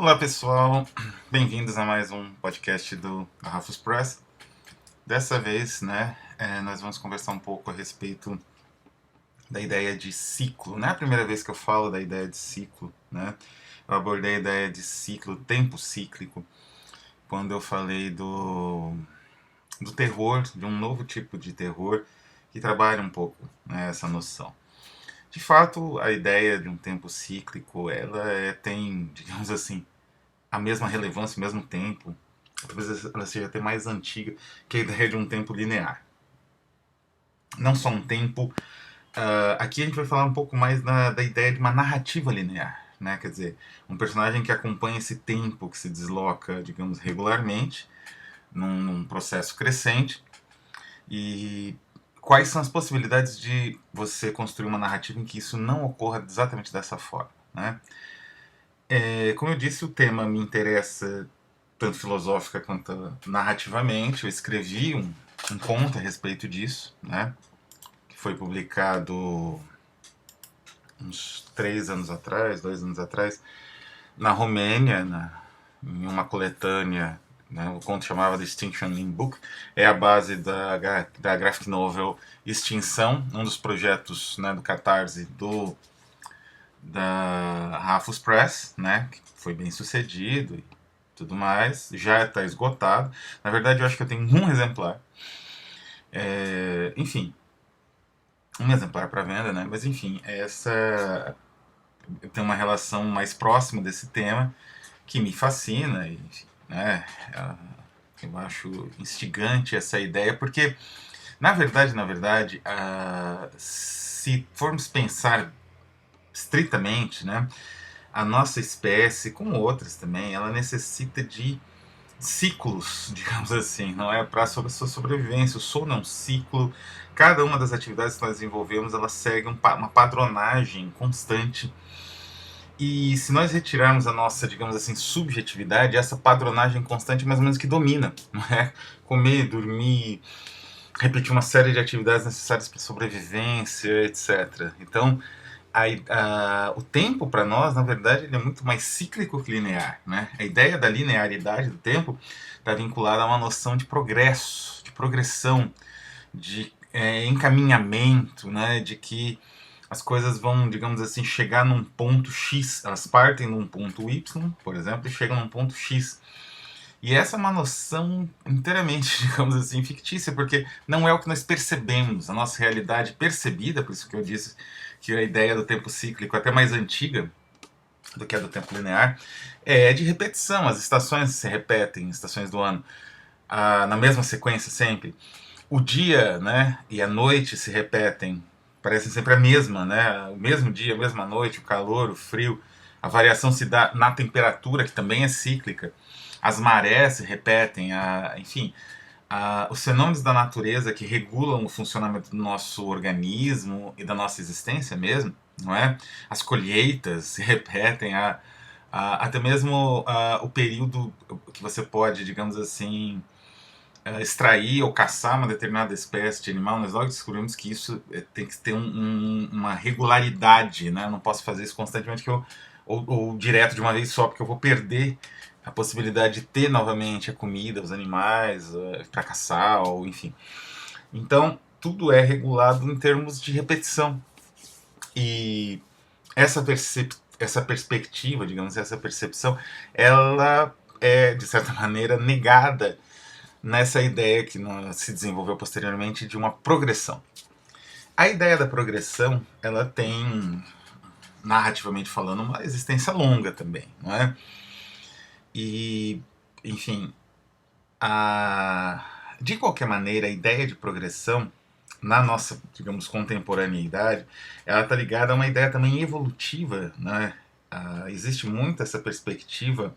Olá pessoal, bem-vindos a mais um podcast do Rafus Press. Dessa vez, nós vamos conversar um pouco a respeito da ideia de ciclo. Não é a primeira vez que eu falo da ideia de ciclo, né? Eu abordei a ideia de ciclo, tempo cíclico, quando eu falei do terror, de um novo tipo de terror que trabalha um pouco, né, essa noção. De fato, a ideia de um tempo cíclico, tem, digamos assim, a mesma relevância, o mesmo tempo, talvez ela seja até mais antiga que a ideia de um tempo linear. Não só um tempo. Aqui a gente vai falar um pouco mais da ideia de uma narrativa linear. Né? Quer dizer, um personagem que acompanha esse tempo, que se desloca, digamos, regularmente, num processo crescente. E quais são as possibilidades de você construir uma narrativa em que isso não ocorra exatamente dessa forma? Né? Como eu disse, o tema me interessa tanto filosófica quanto narrativamente. Eu escrevi um conto a respeito disso, né? Que foi publicado uns 3 anos atrás, 2 anos atrás, na Romênia, em uma coletânea. Né? O conto chamava Distinction in Book. É a base da graphic novel Extinção, um dos projetos, né, do Catarse da Rafus Press, né, que foi bem sucedido e tudo mais, já está esgotado. Na verdade, eu acho que eu tenho um exemplar. Enfim, um exemplar para venda, né? Mas enfim, eu tenho uma relação mais próxima desse tema que me fascina, e, né? Eu acho instigante essa ideia, porque na verdade, se formos pensar estritamente, né? A nossa espécie, como outras também, ela necessita de ciclos, digamos assim, não é? Para a sua sobrevivência. O sono é um ciclo. Cada uma das atividades que nós desenvolvemos, ela segue uma padronagem constante. E se nós retirarmos a nossa, digamos assim, subjetividade, essa padronagem constante é mais ou menos que domina, não é? Comer, dormir, repetir uma série de atividades necessárias para sobrevivência, etc. Então, o tempo para nós, na verdade, ele é muito mais cíclico que linear. Né? A ideia da linearidade do tempo está vinculada a uma noção de progresso, de progressão, de encaminhamento, né? De que as coisas vão, digamos assim, chegar num ponto X, elas partem num ponto Y, por exemplo, e chegam num ponto X. E essa é uma noção inteiramente, digamos assim, fictícia, porque não é o que nós percebemos. A nossa realidade percebida, por isso que eu disse que a ideia do tempo cíclico é até mais antiga do que a do tempo linear, é de repetição. As estações se repetem, estações do ano, na mesma sequência sempre. O dia, né, e a noite se repetem, parecem sempre a mesma, né? O mesmo dia, a mesma noite, o calor, o frio. A variação se dá na temperatura, que também é cíclica. As marés se repetem, enfim, os fenômenos da natureza que regulam o funcionamento do nosso organismo e da nossa existência mesmo, não é? As colheitas se repetem, até mesmo o período que você pode, digamos assim, extrair ou caçar uma determinada espécie de animal. Nós logo descobrimos que isso tem que ter uma regularidade, né? Eu não posso fazer isso constantemente ou direto de uma vez só, porque eu vou perder a possibilidade de ter novamente a comida, os animais para caçar, ou enfim. Então, tudo é regulado em termos de repetição. E essa perspectiva, digamos, essa percepção, ela é, de certa maneira, negada nessa ideia que se desenvolveu posteriormente de uma progressão. A ideia da progressão, ela tem, narrativamente falando, uma existência longa também, não é? E, enfim, de qualquer maneira, a ideia de progressão, na nossa, digamos, contemporaneidade, ela está ligada a uma ideia também evolutiva, né? Existe muito essa perspectiva,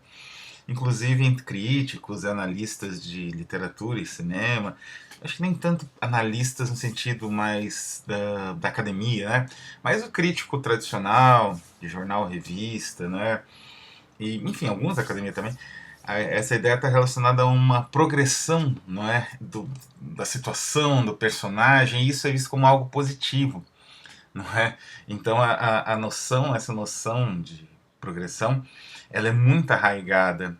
inclusive entre críticos e analistas de literatura e cinema. Acho que nem tanto analistas no sentido mais da academia, né? Mas o crítico tradicional, de jornal, revista, né? E, enfim, alguns da academia também. Essa ideia está relacionada a uma progressão, não é, da situação, do personagem, e isso é visto como algo positivo, não é? Então essa noção de progressão, ela é muito arraigada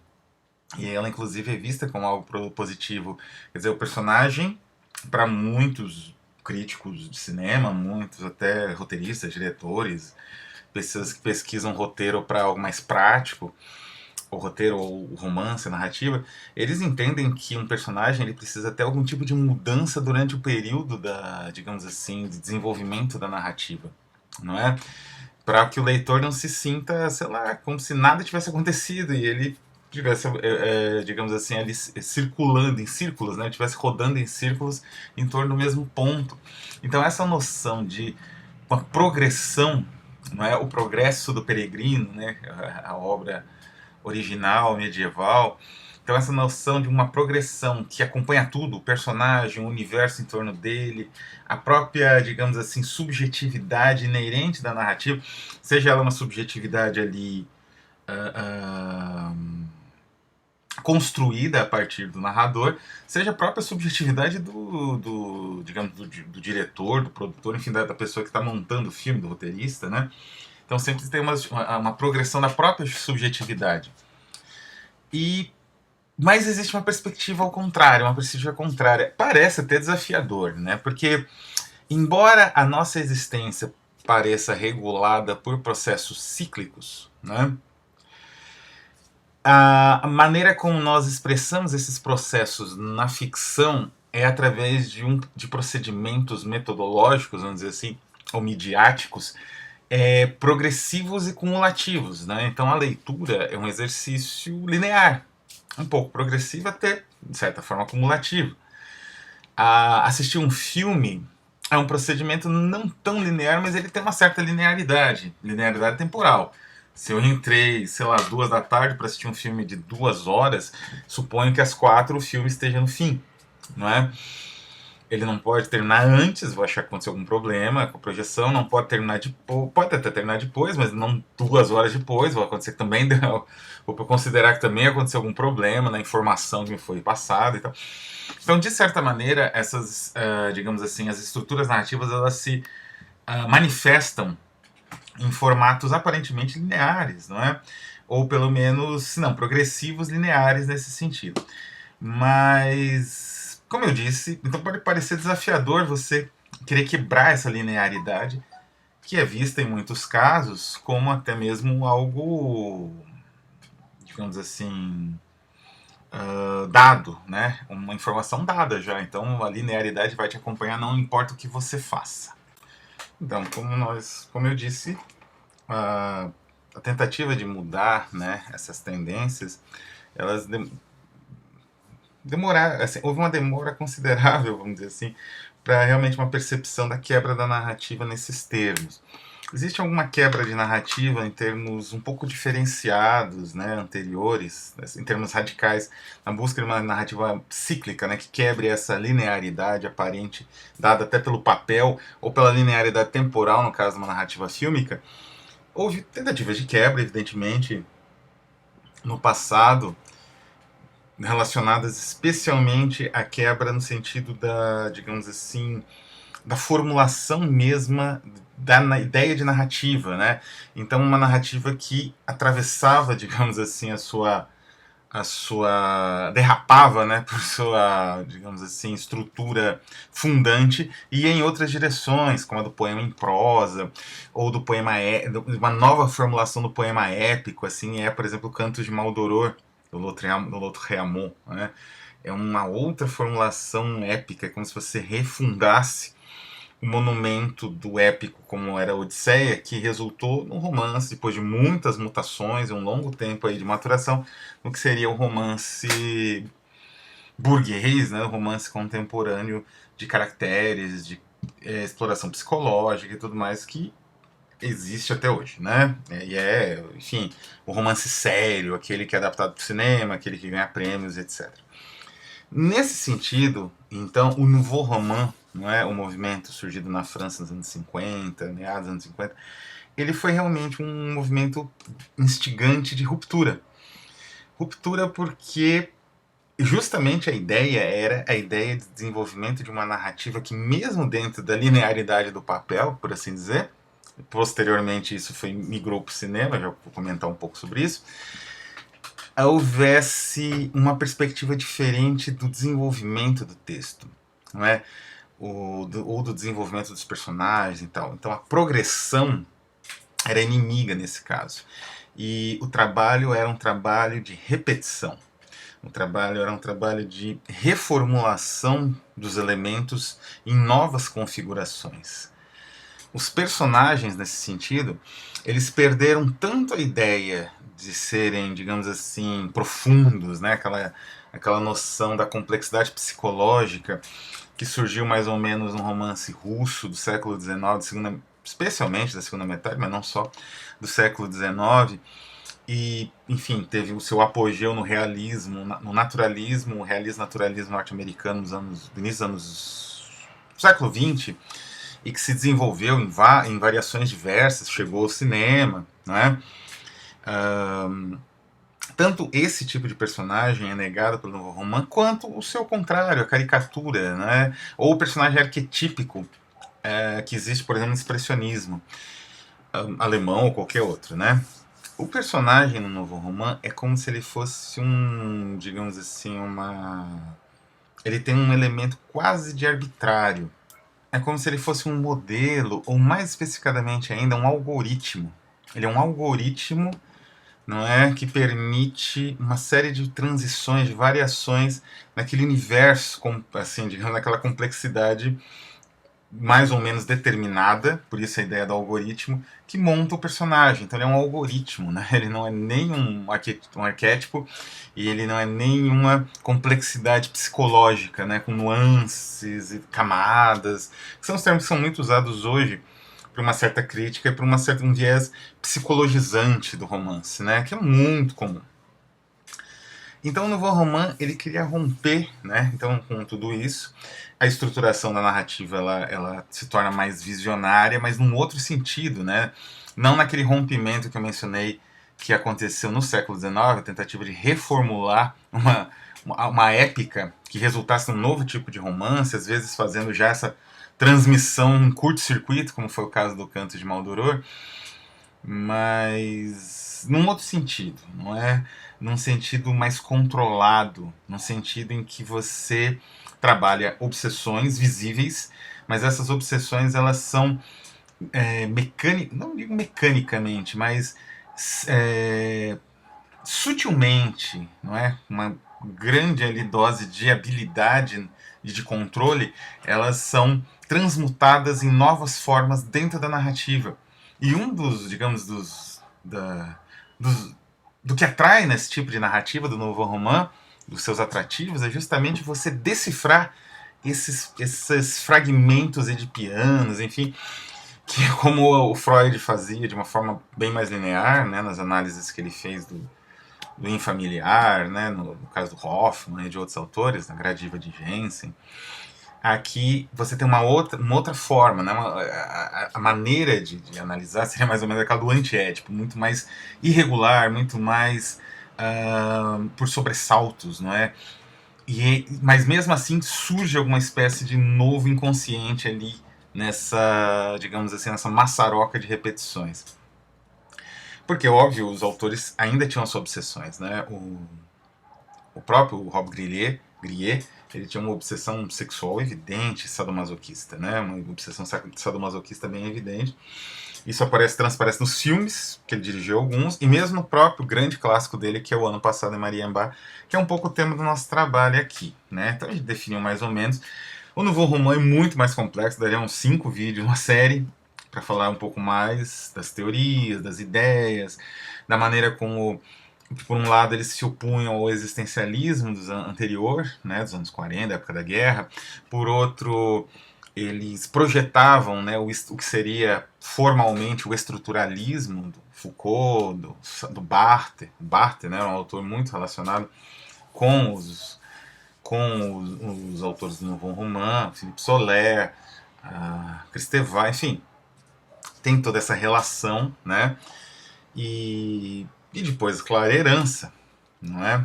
e ela inclusive é vista como algo positivo. Quer dizer, o personagem, para muitos críticos de cinema, muitos até roteiristas, diretores, pessoas que pesquisam roteiro para algo mais prático, o roteiro ou o romance, a narrativa, eles entendem que um personagem ele precisa ter algum tipo de mudança durante o período da, digamos assim, de desenvolvimento da narrativa, não é? Para que o leitor não se sinta, sei lá, como se nada tivesse acontecido e ele tivesse, digamos assim, ali circulando em círculos, né? Tivesse rodando em círculos em torno do mesmo ponto. Então essa noção de uma progressão, não é, o progresso do peregrino, né? A obra original, medieval. Então essa noção de uma progressão que acompanha tudo, o personagem, o universo em torno dele, a própria, digamos assim, subjetividade inerente da narrativa, seja ela uma subjetividade ali uh, uh, construída a partir do narrador, seja a própria subjetividade digamos, do diretor, do produtor, enfim, da pessoa que está montando o filme, do roteirista, né? Então sempre tem uma progressão da própria subjetividade. Mas existe uma perspectiva ao contrário, uma perspectiva contrária. Parece até desafiador, né? Porque, embora a nossa existência pareça regulada por processos cíclicos, né? A maneira como nós expressamos esses processos na ficção é através de procedimentos metodológicos, vamos dizer assim, ou midiáticos, progressivos e cumulativos, né? Então a leitura é um exercício linear, um pouco progressivo até, de certa forma, acumulativo. Assistir um filme é um procedimento não tão linear, mas ele tem uma certa linearidade temporal. Se eu entrei, sei lá, às 2 da tarde para assistir um filme de 2 horas, suponho que às 4 o filme esteja no fim, não é? Ele não pode terminar antes, vou achar que aconteceu algum problema com a projeção, não pode terminar depois, pode até terminar depois, mas não 2 horas depois, vai acontecer que também, vou considerar que também aconteceu algum problema na informação que me foi passada e tal. Então, de certa maneira, essas, digamos assim, as estruturas narrativas, elas se manifestam em formatos aparentemente lineares, não é? Ou pelo menos, se não, progressivos lineares nesse sentido. Mas, como eu disse, então pode parecer desafiador você querer quebrar essa linearidade, que é vista em muitos casos como até mesmo algo, digamos assim, dado, né? Uma informação dada já. Então a linearidade vai te acompanhar, não importa o que você faça. Então, como eu disse, a tentativa de mudar, né, essas tendências, elas demorar, assim, houve uma demora considerável, vamos dizer assim, para realmente uma percepção da quebra da narrativa nesses termos. Existe alguma quebra de narrativa em termos um pouco diferenciados, né, anteriores, em termos radicais, na busca de uma narrativa cíclica, né, que quebre essa linearidade aparente, dada até pelo papel, ou pela linearidade temporal, no caso de uma narrativa fílmica. Houve tentativas de quebra, evidentemente, no passado, relacionadas especialmente à quebra no sentido da, digamos assim, da formulação mesma da ideia de narrativa, né? Então uma narrativa que atravessava, digamos assim, derrapava, né, por sua, digamos assim, estrutura fundante e ia em outras direções, como a do poema em prosa ou do poema uma nova formulação do poema épico, assim, por exemplo, o Canto de Maldoror do Lautréamont, né? É uma outra formulação épica, como se você refundasse o monumento do épico como era a Odisseia, que resultou num romance, depois de muitas mutações e um longo tempo aí de maturação, no que seria o romance burguês, né, o romance contemporâneo de caracteres, de exploração psicológica e tudo mais, que existe até hoje, né? Enfim, o romance sério, aquele que é adaptado para o cinema, aquele que ganha prêmios, etc. Nesse sentido, então, o Nouveau Roman, não é, o movimento surgido na França nos anos 50, meados dos anos 50, ele foi realmente um movimento instigante de ruptura. Ruptura porque justamente a ideia era a ideia de desenvolvimento de uma narrativa que, mesmo dentro da linearidade do papel, por assim dizer, posteriormente isso migrou para o cinema, já vou comentar um pouco sobre isso, houvesse uma perspectiva diferente do desenvolvimento do texto, não é? Ou do desenvolvimento dos personagens e tal. Então a progressão era inimiga nesse caso. E o trabalho era um trabalho de repetição. O trabalho era um trabalho de reformulação dos elementos em novas configurações. Os personagens, nesse sentido, eles perderam tanto a ideia de serem, digamos assim, profundos, né? Aquela noção da complexidade psicológica que surgiu mais ou menos no romance russo do século XIX, especialmente da segunda metade, mas não só, do século XIX, e, enfim, teve o seu apogeu no realismo, no naturalismo, o realismo-naturalismo norte-americano do início dos anos do século XX, e que se desenvolveu em variações diversas, chegou ao cinema, né? Tanto esse tipo de personagem é negado pelo novo romance, quanto o seu contrário, a caricatura, né? Ou o personagem arquetípico que existe, por exemplo, no expressionismo alemão ou qualquer outro, né? O personagem no novo romance é como se ele fosse digamos assim, ele tem um elemento quase de arbitrário. É como se ele fosse um modelo, ou mais especificadamente ainda, um algoritmo. Ele é um algoritmo, não é, que permite uma série de transições, de variações naquele universo, assim, digamos, naquela complexidade mais ou menos determinada, por isso a ideia do algoritmo, que monta o personagem. Então ele é um algoritmo, né? Ele não é nem um arquétipo e ele não é nenhuma complexidade psicológica, né? Com nuances e camadas, que são os termos que são muito usados hoje para uma certa crítica e para um viés psicologizante do romance, né? Que é muito comum. Então o Nouveau Roman ele queria romper, né? Então com tudo isso, a estruturação da narrativa ela se torna mais visionária, mas num outro sentido, né? Não naquele rompimento que eu mencionei que aconteceu no século XIX, a tentativa de reformular uma épica que resultasse num novo tipo de romance, às vezes fazendo já essa transmissão em curto-circuito, como foi o caso do Canto de Maldoror, mas num outro sentido, não é? Num sentido mais controlado, num sentido em que você trabalha obsessões visíveis, mas essas obsessões elas são não digo mecanicamente, mas sutilmente, não é? Uma grande ali, dose de habilidade e de controle, elas são transmutadas em novas formas dentro da narrativa. E um dos, digamos, do que atrai nesse tipo de narrativa do novo romance, dos seus atrativos, é justamente você decifrar esses fragmentos edipianos, enfim, que como o Freud fazia de uma forma bem mais linear, né, nas análises que ele fez do infamiliar, né, no caso do Hoffmann e de outros autores, na Gradiva de Jensen. Aqui você tem uma outra forma, né? A maneira de analisar seria mais ou menos aquela do antiédipo, muito mais irregular, muito mais por sobressaltos, não é? Mas mesmo assim surge alguma espécie de novo inconsciente ali nessa, digamos assim, nessa maçaroca de repetições. Porque, óbvio, os autores ainda tinham suas obsessões, né? O próprio Rob Grillet, ele tinha uma obsessão sexual evidente, sadomasoquista, né? Uma obsessão sadomasoquista bem evidente. Isso transparece nos filmes, que ele dirigiu alguns, e mesmo no próprio grande clássico dele, que é O Ano Passado em Mariambá, que é um pouco o tema do nosso trabalho aqui, né? Então a gente definiu mais ou menos. O Nouveau Roman é muito mais complexo, daria uns 5 vídeos, uma série, para falar um pouco mais das teorias, das ideias, da maneira como, por um lado, eles se opunham ao existencialismo anterior, né, dos anos 40, da época da guerra. Por outro, eles projetavam, né, o que seria formalmente o estruturalismo do Foucault, do Barthes. Barthes, né, é um autor muito relacionado com os autores do Nouveau Roman, Philippe Soler, Kristeva, enfim, tem toda essa relação, né? E depois, claro, a herança, não é?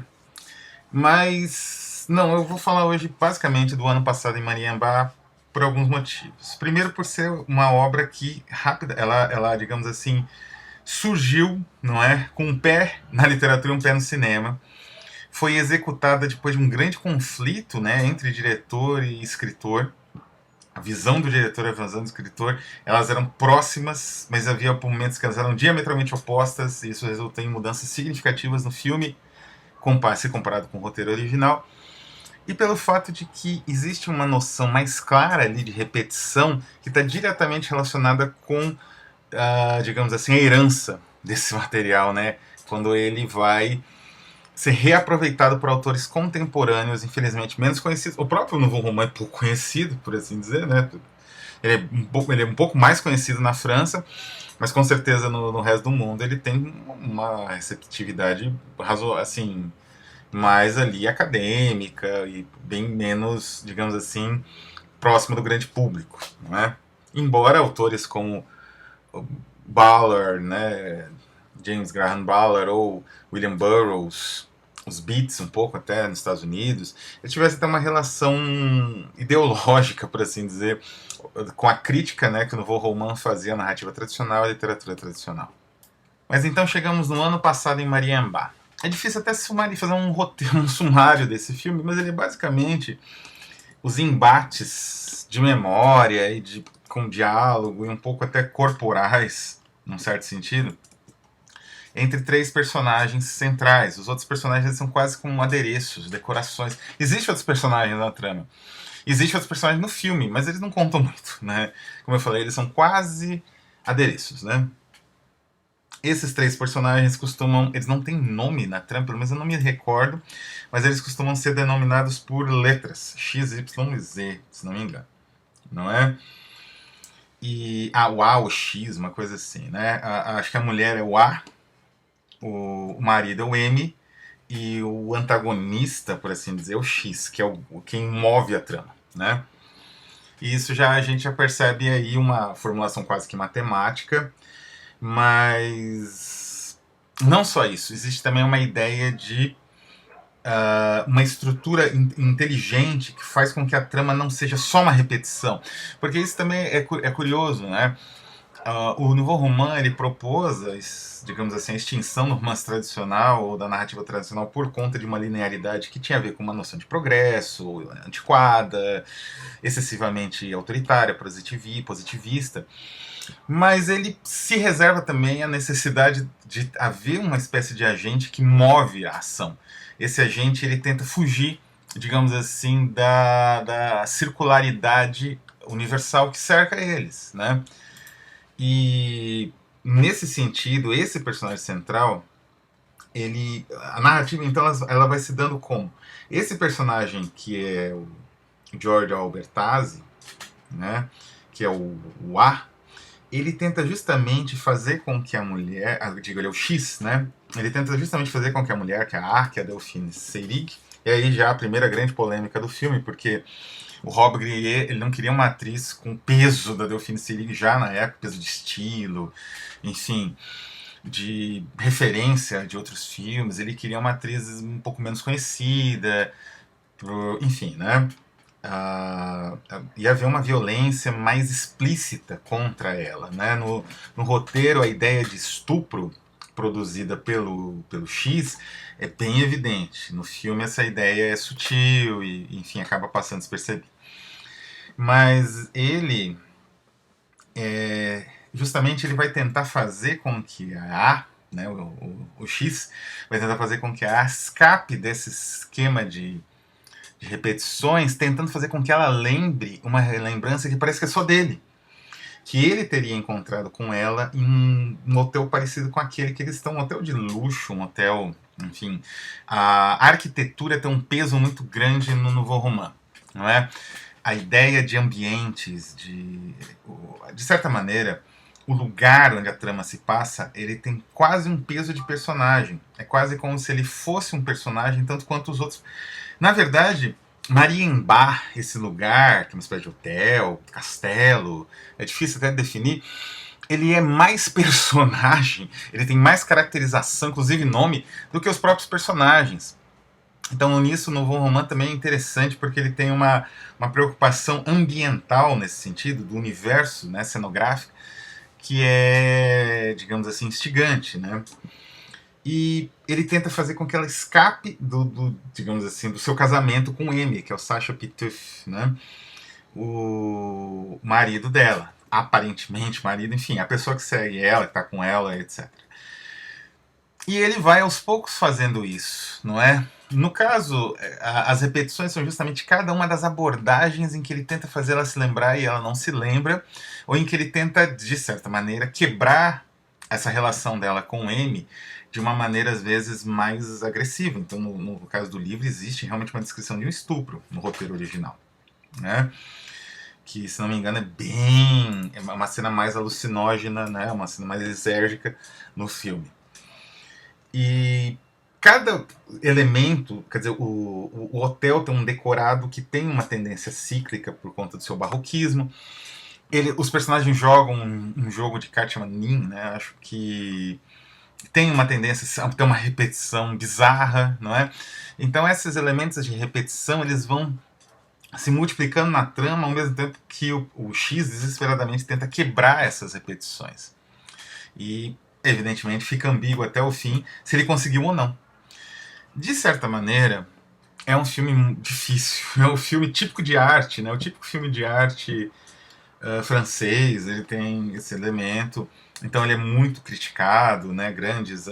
Mas, não, eu vou falar hoje basicamente do Ano Passado em Mariambá por alguns motivos. Primeiro, por ser uma obra que, rápida, ela digamos assim, surgiu, não é, com um pé na literatura e um pé no cinema. Foi executada depois de um grande conflito, né, entre diretor e escritor. A visão do diretor e a visão do escritor, elas eram próximas, mas havia momentos que elas eram diametralmente opostas, e isso resultou em mudanças significativas no filme, se comparado com o roteiro original. E pelo fato de que existe uma noção mais clara ali de repetição que está diretamente relacionada com, digamos assim, a herança desse material, né? Quando ele vai ser reaproveitado por autores contemporâneos, infelizmente menos conhecidos. O próprio Nouveau Roman é pouco conhecido, por assim dizer, né? Ele é um pouco mais conhecido na França, mas com certeza no resto do mundo ele tem uma receptividade assim, mais ali acadêmica e bem menos, digamos assim, próximo do grande público, não é? Embora autores como Ballard, né, James Graham Ballard ou William Burroughs, os Beats um pouco até nos Estados Unidos, eles tivessem até uma relação ideológica, por assim dizer, com a crítica, né, que o Nouveau Roman fazia à narrativa tradicional e à literatura tradicional. Mas então chegamos no ano passado em Mariambá. É difícil até fazer um roteiro, um sumário desse filme, mas ele é basicamente os embates de memória e com diálogo e um pouco até corporais, num certo sentido, entre três personagens centrais. Os outros personagens são quase como adereços, decorações. Existem outros personagens na trama. Existem outros personagens no filme, mas eles não contam muito, né? Como eu falei, eles são quase adereços, né? Esses três personagens eles não têm nome na trama, pelo menos eu não me recordo, mas eles costumam ser denominados por letras, X, Y e Z, se não me engano, não é? E o A, o X, uma coisa assim, né? Acho que a mulher é o A, o marido é o M, e o antagonista, por assim dizer, é o X, que é quem move a trama, né? E isso a gente já percebe aí uma formulação quase que matemática, mas não só isso, existe também uma ideia de uma estrutura inteligente que faz com que a trama não seja só uma repetição, porque isso também é curioso, né? O Nouveau Roman ele propôs, digamos assim, a extinção do romance tradicional ou da narrativa tradicional por conta de uma linearidade que tinha a ver com uma noção de progresso antiquada, excessivamente autoritária, positivista, mas ele se reserva também a necessidade de haver uma espécie de agente que move a ação. Esse agente ele tenta fugir, digamos assim, da circularidade universal que cerca eles, né? E nesse sentido, esse personagem central, a narrativa então ela vai se dando como esse personagem que é o George Albertazzi, né, que é o A, ele tenta justamente fazer com que a mulher, ele é o X, né, ele tenta justamente fazer com que a mulher, que é a A, que é a Delphine Seyrig, e aí já a primeira grande polêmica do filme, porque o Rob Grier, ele não queria uma atriz com o peso da Delphine Seyrig já na época, peso de estilo, enfim, de referência de outros filmes. Ele queria uma atriz um pouco menos conhecida, enfim, né? Ia haver uma violência mais explícita contra ela, né? No roteiro, a ideia de estupro produzida pelo X é bem evidente. No filme, essa ideia é sutil e, enfim, acaba passando despercebido. Mas ele, justamente, ele vai tentar fazer com que a A, né, o X, vai tentar fazer com que a A escape desse esquema de repetições, tentando fazer com que ela lembre uma lembrança que parece que é só dele. Que ele teria encontrado com ela em um hotel parecido com aquele que eles estão, um hotel de luxo, um hotel, enfim. A arquitetura tem um peso muito grande no Nouveau Roman, não é? A ideia de ambientes, de certa maneira, o lugar onde a trama se passa, ele tem quase um peso de personagem. É quase como se ele fosse um personagem, tanto quanto os outros. Na verdade, Mariembá, esse lugar, que é uma espécie de hotel, castelo, é difícil até definir, ele é mais personagem, ele tem mais caracterização, inclusive nome, do que os próprios personagens. Então, nisso, o Nouveau Roman também é interessante porque ele tem uma preocupação ambiental nesse sentido, do universo, né, cenográfico, que é, digamos assim, instigante, né? E ele tenta fazer com que ela escape digamos assim, do seu casamento com Amy, que é o Sacha Pitouf, né? O marido dela. Aparentemente, marido, enfim, a pessoa que segue ela, que tá com ela, etc. E ele vai aos poucos fazendo isso, não é? No caso, as repetições são justamente cada uma das abordagens em que ele tenta fazer ela se lembrar e ela não se lembra, ou em que ele tenta, de certa maneira, quebrar essa relação dela com o M de uma maneira, às vezes, mais agressiva. Então, no caso do livro, existe realmente uma descrição de um estupro no roteiro original, né? Que, se não me engano, é uma cena mais alucinógena, né? Uma cena mais exérgica no filme. E cada elemento, quer dizer, o hotel tem um decorado que tem uma tendência cíclica por conta do seu barroquismo. Os personagens jogam um jogo de carta chamado Nin, né? Acho que tem uma tendência a ter uma repetição bizarra, não é? Então esses elementos de repetição, eles vão se multiplicando na trama ao mesmo tempo que o X desesperadamente tenta quebrar essas repetições. E evidentemente fica ambíguo até o fim se ele conseguiu ou não. De certa maneira, é um filme difícil. É um filme típico de arte, né? O típico filme de arte francês. Ele tem esse elemento. Então ele é muito criticado, né? Grandes,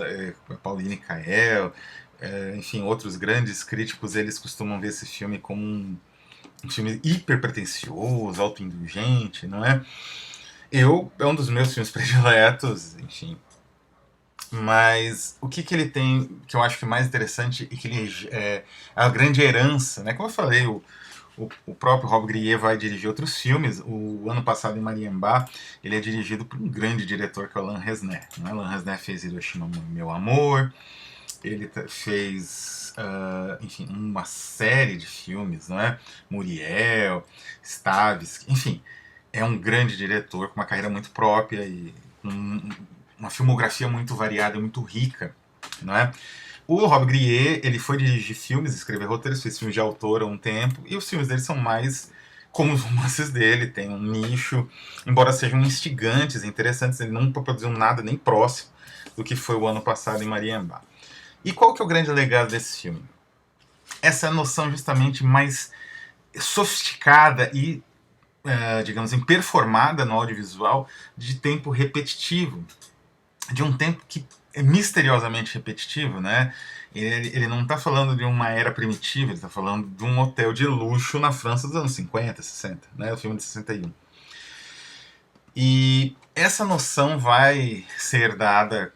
Pauline Kael, enfim, outros grandes críticos, eles costumam ver esse filme como um filme hiper pretencioso, autoindulgente, não é? É um dos meus filmes prediletos, enfim. Mas o que ele tem, que eu acho que é mais interessante, é que ele é a grande herança, né? Como eu falei, o próprio Rob Grier vai dirigir outros filmes. O ano passado, em Mariembá, ele é dirigido por um grande diretor, que é o Alain Resnais. Né? Alain Resnais fez Hiroshima, Meu Amor, ele fez, enfim, uma série de filmes, não é? Muriel, Stavisky, enfim, é um grande diretor com uma carreira muito própria e uma filmografia muito variada, muito rica, não é? O Rob Grier, ele foi dirigir filmes, escrever roteiros, fez filmes de autor há um tempo, e os filmes dele são mais como os romances dele, tem um nicho, embora sejam instigantes, interessantes, ele nunca produziu nada nem próximo do que foi o ano passado em Mariembá. E qual que é o grande legado desse filme? Essa noção justamente mais sofisticada e, digamos assim, performada no audiovisual de tempo repetitivo, de um tempo que é misteriosamente repetitivo, né? Ele não está falando de uma era primitiva, ele está falando de um hotel de luxo na França dos anos 50, 60, né? O filme de 61. E essa noção vai ser dada,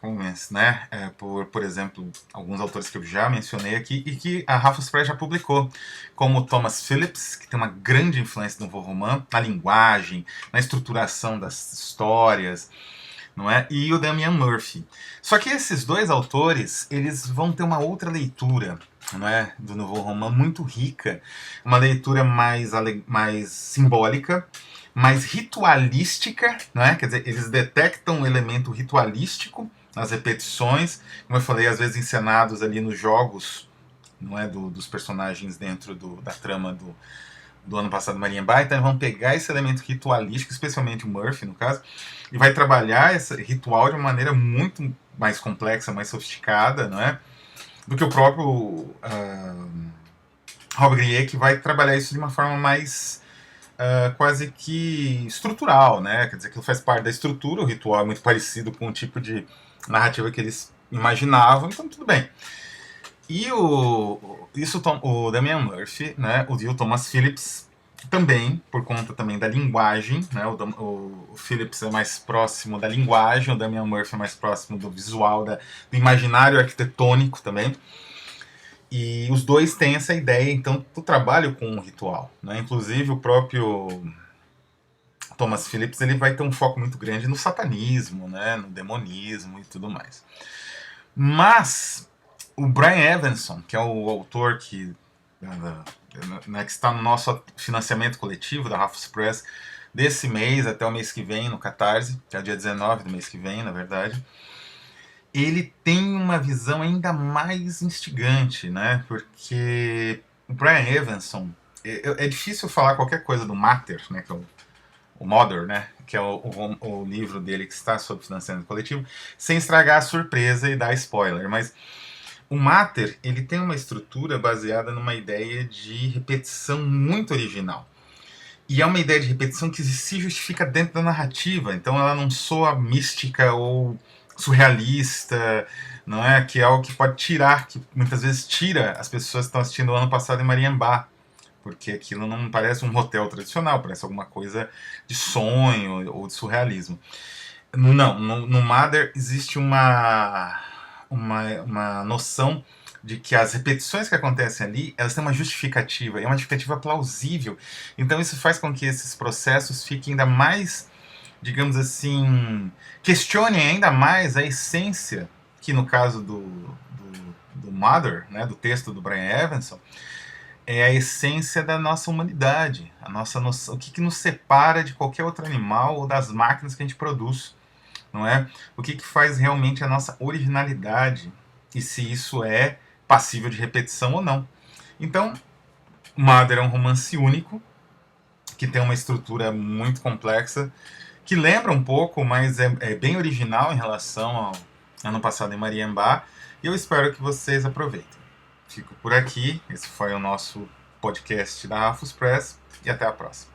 né, por exemplo, alguns autores que eu já mencionei aqui e que a Raffles Press já publicou, como Thomas Phillips, que tem uma grande influência no Nouveau Roman, na linguagem, na estruturação das histórias, não é? E o Damian Murphy. Só que esses dois autores, eles vão ter uma outra leitura, não é, do Nouveau Roman muito rica, uma leitura mais simbólica, mais ritualística, não é? Quer dizer, eles detectam um elemento ritualístico nas repetições, como eu falei, às vezes encenados ali nos jogos, não é, dos personagens dentro da trama do ano passado Mariembá. Então vão pegar esse elemento ritualístico, especialmente o Murphy, no caso, e vai trabalhar esse ritual de uma maneira muito mais complexa, mais sofisticada, não é? Do que o próprio Rob Grier, que vai trabalhar isso de uma forma mais quase que estrutural, né? Quer dizer, que faz parte da estrutura, o ritual é muito parecido com o tipo de narrativa que eles imaginavam, então tudo bem. E o Damian Murphy, né, o Thomas Phillips, também, por conta também da linguagem, né, o Phillips é mais próximo da linguagem, o Damian Murphy é mais próximo do visual, do imaginário arquitetônico também. E os dois têm essa ideia, então, do trabalho com o ritual. Né? Inclusive, o próprio Thomas Phillips ele vai ter um foco muito grande no satanismo, né? No demonismo e tudo mais. Mas o Brian Evanson, que é o autor que está no nosso financiamento coletivo da Raffles Press desse mês até o mês que vem no Catarse, que é o dia 19 do mês que vem, na verdade, ele tem uma visão ainda mais instigante, né? Porque o Brian Evanson, é difícil falar qualquer coisa do Mater, né? Que é o Mother, né, que é o livro dele que está sobre financiamento coletivo, sem estragar a surpresa e dar spoiler. Mas o Mater, ele tem uma estrutura baseada numa ideia de repetição muito original. E é uma ideia de repetição que se justifica dentro da narrativa, então ela não soa mística ou surrealista, não é? Que é algo que pode tirar, que muitas vezes tira as pessoas que estão assistindo o ano passado em Mariambá, porque aquilo não parece um hotel tradicional, parece alguma coisa de sonho ou de surrealismo. Não, no Mother existe uma noção de que as repetições que acontecem ali, elas têm uma justificativa, e é uma justificativa plausível. Então isso faz com que esses processos fiquem ainda mais, digamos assim, questionem ainda mais a essência, que no caso do Mother, né, do texto do Brian Evanson, é a essência da nossa humanidade, a nossa noção, o que nos separa de qualquer outro animal ou das máquinas que a gente produz, não é? O que faz realmente a nossa originalidade e se isso é passível de repetição ou não. Então, Mother é um romance único, que tem uma estrutura muito complexa, que lembra um pouco, mas é bem original em relação ao ano passado em Mariambá, e eu espero que vocês aproveitem. Fico por aqui, esse foi o nosso podcast da Rafus Press, e até a próxima.